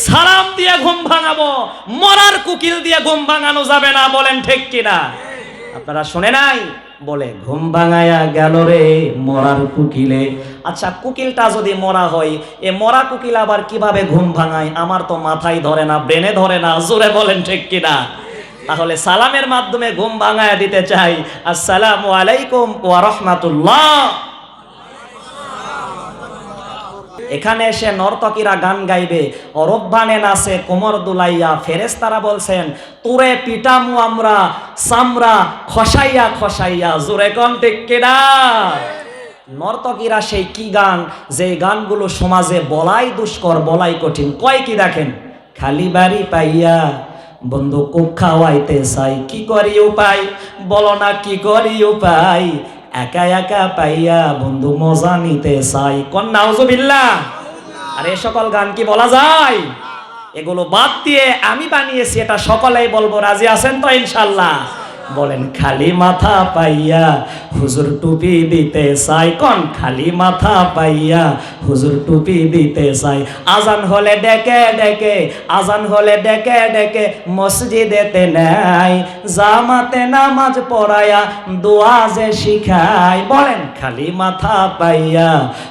সালাম দিয়ে ঘুম ভাঙাবো, মরার কুকিল দিয়ে ঘুম ভাঙানো যাবে না, বলেন ঠিক কিনা? আপনারা শুনে নাই? বলে ঘুম ভাঙায়া গেল রে মরার কুকিলে। আচ্ছা, কুকিলটা যদি মরা হয়, এ মরা কুকিল আবার কিভাবে ঘুম ভাঙায়? আমার তো মাথায় ধরে না, ব্রেনে ধরে না, জোরে বলেন ঠিক কিনা? তাহলে সালামের মাধ্যমে ঘুম ভাঙায়া দিতে চাই। আসসালামু আলাইকুম ওয়া রাহমাতুল্লাহ। এখানে এসে নর্তকীরা গান গাইবে, অরব্বানে নাচে কোমর দুলাইয়া। ফেরেশতারা বলছেন তোরে পিটামু আমরা চামড়া খসাইয়া খসাইয়া, জোরে কোন ঠিক কিনা? নর্তকীরা সেই কি গান, যে গানগুলো সমাজে বলাই দুষ্কর, বলাই কঠিন। কয় কি দেখেন, খালি বাড়ি পাইয়া বন্ধু কুক খাওয়াইতে চাই, কি করি উপায় বলো না, কি করি উপায়, একা একা পাইয়া বন্ধু মজা নিতে চাই। কোন নাউজুবিল্লাহ। আর এই সকল গান কি বলা যায়? এগুলো বাদ দিয়ে আমি বানিয়েছি, এটা সকলেই বলবো। রাজি আছেন তো ইনশাল্লাহ? বলেন খালি মাথা পাইয়া হুজুর টুপি দিতে চাই। কোন খালি মাথা পাইয়া হুজুর টুপি দিতে চাই। আজান হলে ডেকে ডেকে, আজান হলে ডেকে ডেকে মসজিদেতে নেয়, জামাতে নামাজ পড়ায়া দোয়া যে শিখায়। বলেন খালি মাথা পাইয়া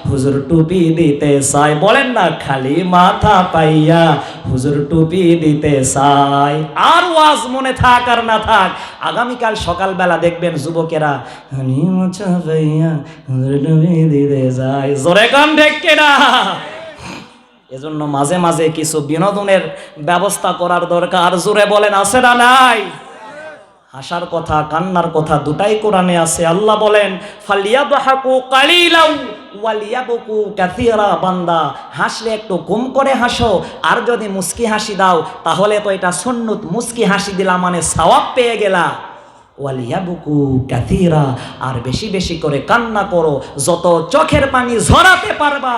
হুজুর টুপি দিতে চাই। বলেন না খালি মাথা পাইয়া হুজুর টুপি দিতে চাই। আর ওয়াজ মনে থাক আর না থাক, আগামীকাল সকালবেলা দেখবেন যুবকেরা জোরে কান দেখে না। এজন্য মাঝে মাঝে কিছু বিনোদনের ব্যবস্থা করার দরকার। জোরে বলেন আছে না নাই? হাসার কথা কান্নার কথা দুটাই কোরআনে আছে। আল্লাহ বলেন ফালিয়াদহাকু কালিলাও ওয়ালিয়াবকু কাসীরা। বান্দা হাসলে একটু কম করে হাসো, আর যদি মুস্কি হাসি দাও তাহলে তো এটা সুন্নত। মুস্কি হাসি দিলা মানে সওয়াব পেয়ে গেলা। ওয়ালিয়াবকু কাসীরা, আর বেশি বেশি করে কান্না করো। যত চোখের পানি ঝরাতে পারবা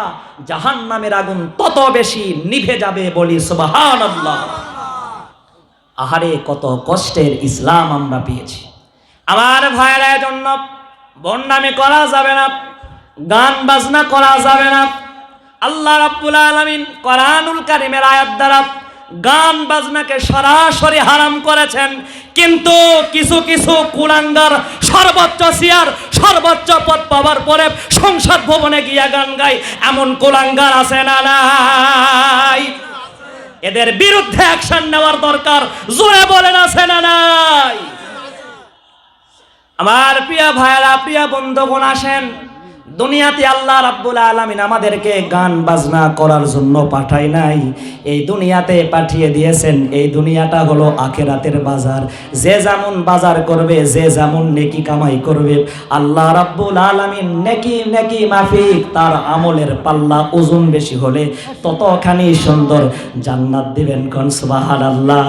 জাহান্নামের আগুন তত বেশি নিভে যাবে। বলি সুবহানাল্লাহ। আহারে কত কষ্টের ইসলাম আমরা পেয়েছি। আমার ভাইয়ের জন্য বন্ডামি করা যাবে না, গান বাজনা করা যাবে না। আল্লাহ রাব্বুল আলামিন কোরআনুল কারীমের আয়াত দ্বারা গান বাজনাকে সরাসরি হারাম করেছেন। কিন্তু কিছু কিছু কুলাঙ্গার সর্বোচ্চ চেয়ার সর্বোচ্চ পদ পাওয়ার পরে সংসদ ভবনে গিয়া গান গায়, এমন কুলাঙ্গার আছে না নাই? এদের বিরুদ্ধে অ্যাকশন নেওয়ার দরকার। জোরে বলেন আছে না নাই? আমার প্রিয় ভাইরা, প্রিয় বন্ধুগণ, আসেন, দুনিয়াতে আল্লাহ রাব্বুল আলামিন আমাদেরকে গান বাজনা করার জন্য পাঠায় নাই, এই দুনিয়াতে পাঠিয়ে দিয়েছেন। এই দুনিয়াটা হলো আখিরাতের বাজার। যে যেমন বাজার করবে, যে যেমন নেকি কামাই করবে, আল্লাহ রাব্বুল আলামিন নেকি নেকি মাফিক তার আমলের পাল্লা ওজন বেশি হলে ততখানি সুন্দর জান্নাত দিবেন। কোন সুবহানাল্লাহ।